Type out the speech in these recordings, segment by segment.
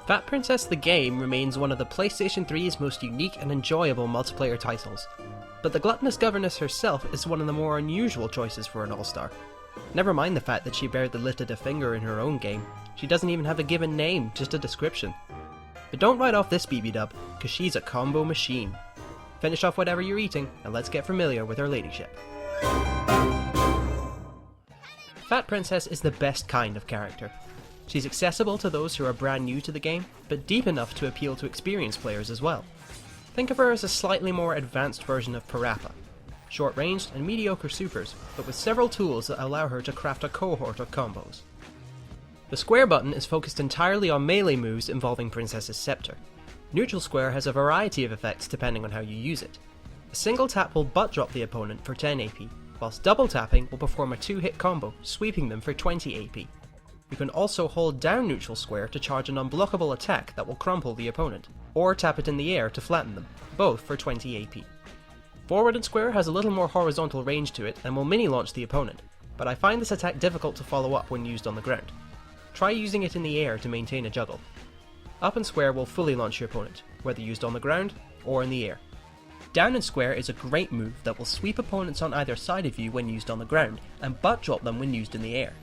Fat Princess the game remains one of the PlayStation 3's most unique and enjoyable multiplayer titles, but the gluttonous governess herself is one of the more unusual choices for an all-star. Never mind the fact that she barely lifted a finger in her own game, she doesn't even have a given name, just a description. But don't write off this BB-dub, cause she's a combo machine. Finish off whatever you're eating, and let's get familiar with her ladyship. Fat Princess is the best kind of character. She's accessible to those who are brand new to the game, but deep enough to appeal to experienced players as well. Think of her as a slightly more advanced version of Parappa. Short-ranged and mediocre supers, but with several tools that allow her to craft a cohort of combos. The square button is focused entirely on melee moves involving Princess's scepter. Neutral square has a variety of effects depending on how you use it. A single tap will butt drop the opponent for 10 AP, whilst double tapping will perform a 2-hit combo, sweeping them for 20 AP. You can also hold down neutral square to charge an unblockable attack that will crumple the opponent, or tap it in the air to flatten them, both for 20 AP. Forward and square has a little more horizontal range to it and will mini-launch the opponent, but I find this attack difficult to follow up when used on the ground. Try using it in the air to maintain a juggle. Up and square will fully launch your opponent, whether used on the ground or in the air. Down and square is a great move that will sweep opponents on either side of you when used on the ground, and butt drop them when used in the air.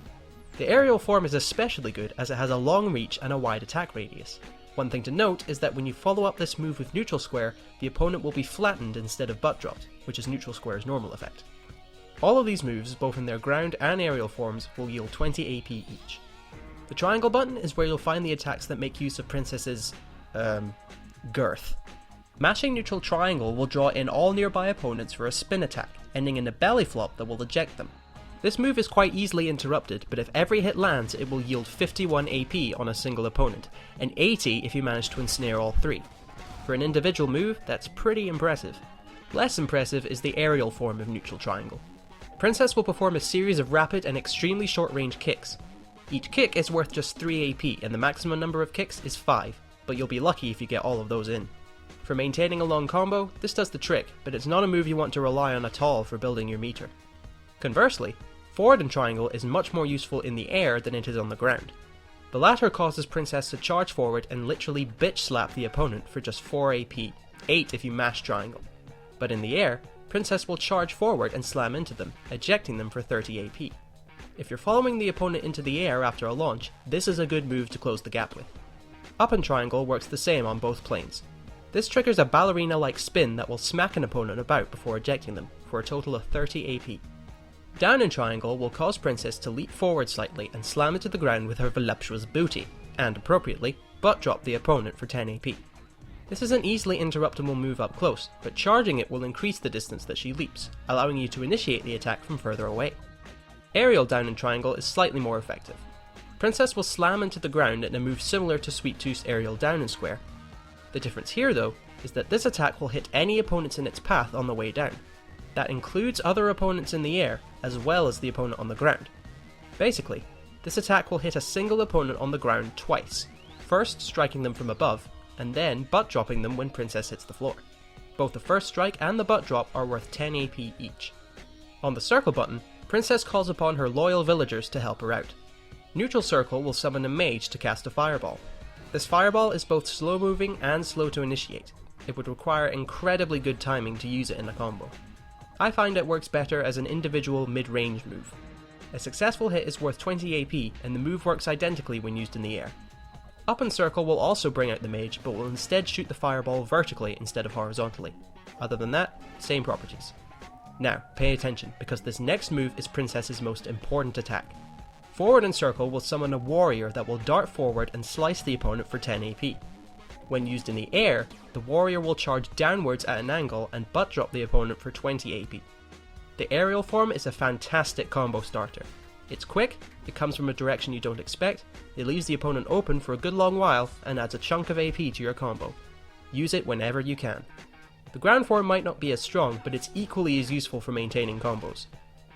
The aerial form is especially good as it has a long reach and a wide attack radius. One thing to note is that when you follow up this move with neutral square, the opponent will be flattened instead of butt dropped, which is neutral square's normal effect. All of these moves, both in their ground and aerial forms, will yield 20 AP each. The triangle button is where you'll find the attacks that make use of Princess's girth. Mashing neutral triangle will draw in all nearby opponents for a spin attack, ending in a belly flop that will eject them. This move is quite easily interrupted, but if every hit lands it will yield 51 AP on a single opponent, and 80 if you manage to ensnare all three. For an individual move, that's pretty impressive. Less impressive is the aerial form of neutral triangle. Princess will perform a series of rapid and extremely short-range kicks. Each kick is worth just 3 AP, and the maximum number of kicks is 5, but you'll be lucky if you get all of those in. For maintaining a long combo, this does the trick, but it's not a move you want to rely on at all for building your meter. Conversely, forward and triangle is much more useful in the air than it is on the ground. The latter causes Princess to charge forward and literally bitch slap the opponent for just 4 AP, 8 if you mash triangle. But in the air, Princess will charge forward and slam into them, ejecting them for 30 AP. If you're following the opponent into the air after a launch, this is a good move to close the gap with. Up and triangle works the same on both planes. This triggers a ballerina-like spin that will smack an opponent about before ejecting them, for a total of 30 AP. Down and triangle will cause Princess to leap forward slightly and slam into the ground with her voluptuous booty, and appropriately, butt drop the opponent for 10 AP. This is an easily interruptible move up close, but charging it will increase the distance that she leaps, allowing you to initiate the attack from further away. Aerial down and triangle is slightly more effective. Princess will slam into the ground in a move similar to Sweet Tooth's aerial down and square. The difference here though, is that this attack will hit any opponents in its path on the way down. That includes other opponents in the air, as well as the opponent on the ground. Basically, this attack will hit a single opponent on the ground twice, first striking them from above, and then butt dropping them when Princess hits the floor. Both the first strike and the butt drop are worth 10 AP each. On the circle button, Princess calls upon her loyal villagers to help her out. Neutral circle will summon a mage to cast a fireball. This fireball is both slow moving and slow to initiate. It would require incredibly good timing to use it in a combo. I find it works better as an individual mid-range move. A successful hit is worth 20 AP, and the move works identically when used in the air. Up and circle will also bring out the mage, but will instead shoot the fireball vertically instead of horizontally. Other than that, same properties. Now, pay attention, because this next move is Princess's most important attack. Forward and circle will summon a warrior that will dart forward and slice the opponent for 10 AP. When used in the air, the warrior will charge downwards at an angle and butt drop the opponent for 20 AP. The aerial form is a fantastic combo starter. It's quick, it comes from a direction you don't expect, it leaves the opponent open for a good long while, and adds a chunk of AP to your combo. Use it whenever you can. The ground form might not be as strong, but it's equally as useful for maintaining combos.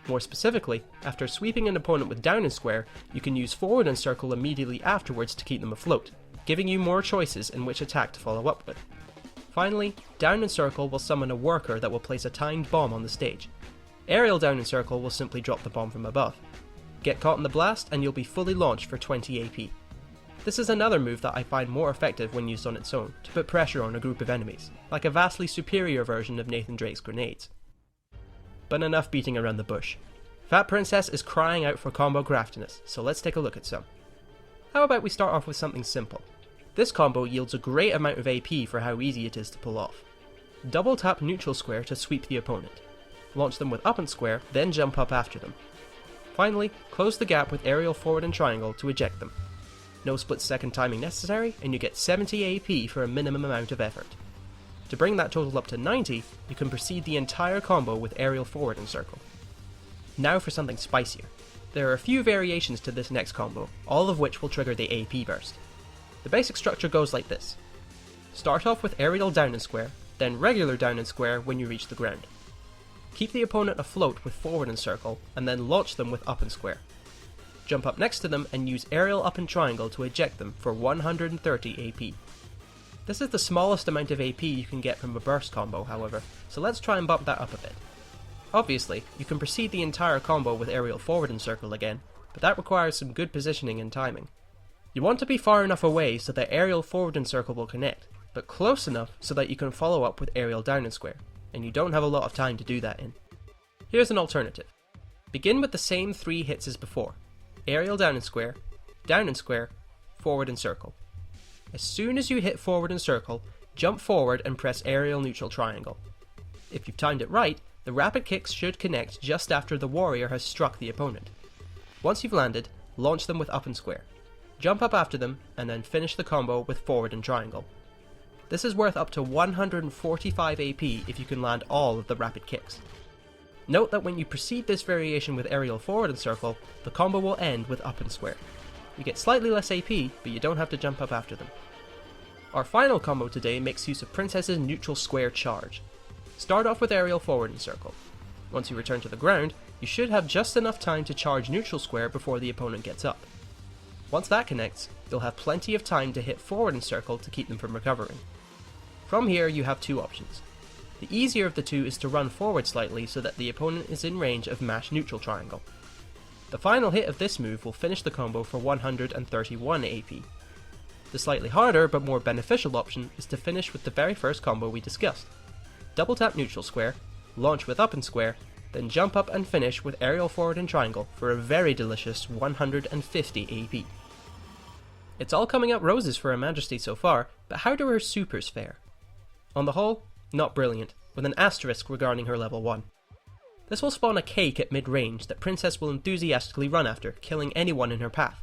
More specifically, after sweeping an opponent with down and square, you can use forward and circle immediately afterwards to keep them afloat, giving you more choices in which attack to follow up with. Finally, down and circle will summon a worker that will place a timed bomb on the stage. Aerial down and circle will simply drop the bomb from above. Get caught in the blast and you'll be fully launched for 20 AP. This is another move that I find more effective when used on its own, to put pressure on a group of enemies, like a vastly superior version of Nathan Drake's grenades. But enough beating around the bush. Fat Princess is crying out for combo craftiness, so let's take a look at some. How about we start off with something simple? This combo yields a great amount of AP for how easy it is to pull off. Double tap neutral square to sweep the opponent. Launch them with up and square, then jump up after them. Finally, close the gap with aerial forward and triangle to eject them. No split second timing necessary, and you get 70 AP for a minimum amount of effort. To bring that total up to 90, you can proceed the entire combo with aerial forward and circle. Now for something spicier. There are a few variations to this next combo, all of which will trigger the AP burst. The basic structure goes like this. Start off with aerial down and square, then regular down and square when you reach the ground. Keep the opponent afloat with forward and circle, and then launch them with up and square. Jump up next to them and use aerial up and triangle to eject them for 130 AP. This is the smallest amount of AP you can get from a burst combo, however, so let's try and bump that up a bit. Obviously, you can proceed the entire combo with aerial forward and circle again, but that requires some good positioning and timing. You want to be far enough away so that aerial forward and circle will connect, but close enough so that you can follow up with aerial down and square, and you don't have a lot of time to do that in. Here's an alternative. Begin with the same 3 hits as before. Aerial down and square, forward and circle. As soon as you hit forward and circle, jump forward and press aerial neutral triangle. If you've timed it right, the rapid kicks should connect just after the warrior has struck the opponent. Once you've landed, launch them with up and square. Jump up after them, and then finish the combo with forward and triangle. This is worth up to 145 AP if you can land all of the rapid kicks. Note that when you proceed this variation with aerial forward and circle, the combo will end with up and square. You get slightly less AP, but you don't have to jump up after them. Our final combo today makes use of Princess's neutral square charge. Start off with aerial forward and circle. Once you return to the ground, you should have just enough time to charge neutral square before the opponent gets up. Once that connects, you'll have plenty of time to hit forward and circle to keep them from recovering. From here you have 2 options. The easier of the two is to run forward slightly so that the opponent is in range of mash neutral triangle. The final hit of this move will finish the combo for 131 AP. The slightly harder but more beneficial option is to finish with the very first combo we discussed. Double tap neutral square, launch with up and square, then jump up and finish with aerial forward and triangle for a very delicious 150 AP. It's all coming up roses for Her Majesty so far, but how do her supers fare? On the whole, not brilliant, with an asterisk regarding her level 1. This will spawn a cake at mid-range that Princess will enthusiastically run after, killing anyone in her path.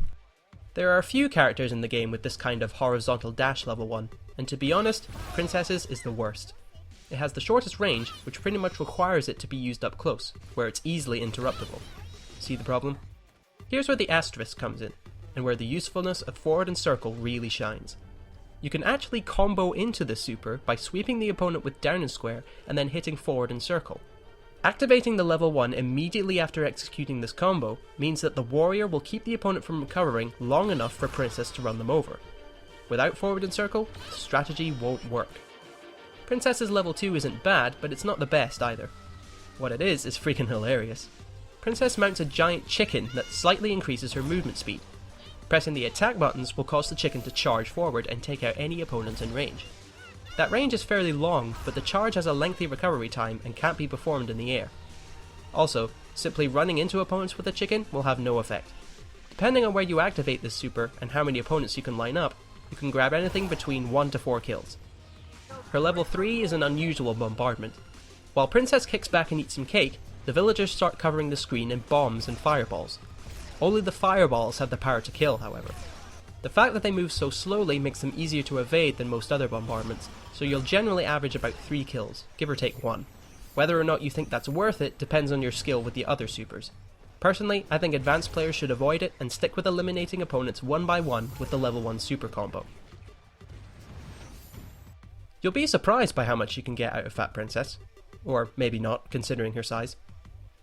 There are a few characters in the game with this kind of horizontal dash level 1, and to be honest, Princess's is the worst. It has the shortest range, which pretty much requires it to be used up close, where it's easily interruptible. See the problem? Here's where the asterisk comes in, and where the usefulness of forward and circle really shines. You can actually combo into this super by sweeping the opponent with down and square and then hitting forward and circle. Activating the level 1 immediately after executing this combo means that the warrior will keep the opponent from recovering long enough for Princess to run them over. Without forward and circle, the strategy won't work. Princess's level 2 isn't bad, but it's not the best either. What it is freaking hilarious. Princess mounts a giant chicken that slightly increases her movement speed. Pressing the attack buttons will cause the chicken to charge forward and take out any opponent in range. That range is fairly long, but the charge has a lengthy recovery time and can't be performed in the air. Also, simply running into opponents with a chicken will have no effect. Depending on where you activate this super and how many opponents you can line up, you can grab anything between 1 to 4 kills. Her level 3 is an unusual bombardment. While Princess kicks back and eats some cake, the villagers start covering the screen in bombs and fireballs. Only the fireballs have the power to kill, however. The fact that they move so slowly makes them easier to evade than most other bombardments, so you'll generally average about 3 kills, give or take 1. Whether or not you think that's worth it depends on your skill with the other supers. Personally, I think advanced players should avoid it and stick with eliminating opponents one by one with the level 1 super combo. You'll be surprised by how much you can get out of Fat Princess. Or maybe not, considering her size.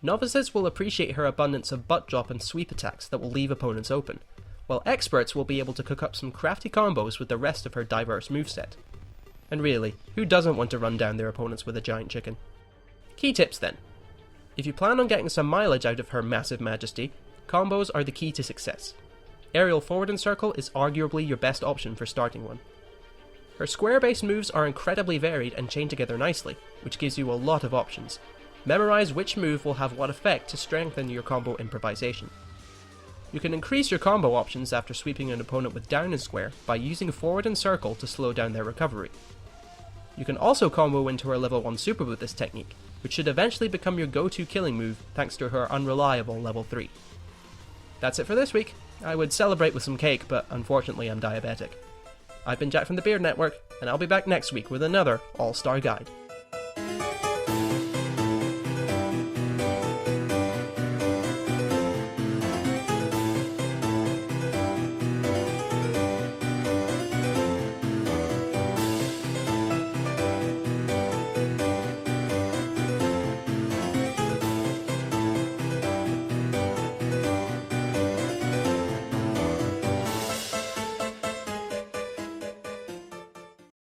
Novices will appreciate her abundance of butt drop and sweep attacks that will leave opponents open, while experts will be able to cook up some crafty combos with the rest of her diverse moveset. And really, who doesn't want to run down their opponents with a giant chicken? Key tips then. If you plan on getting some mileage out of Her Massive Majesty, combos are the key to success. aerial forward and circle is arguably your best option for starting one. Her square-based moves are incredibly varied and chain together nicely, which gives you a lot of options. Memorize which move will have what effect to strengthen your combo improvisation. You can increase your combo options after sweeping an opponent with down and square by using forward and circle to slow down their recovery. You can also combo into her level 1 super with this technique, which should eventually become your go-to killing move thanks to her unreliable level 3. That's it for this week. I would celebrate with some cake, but unfortunately I'm diabetic. I've been Jack from the Beard Network, and I'll be back next week with another All-Star Guide.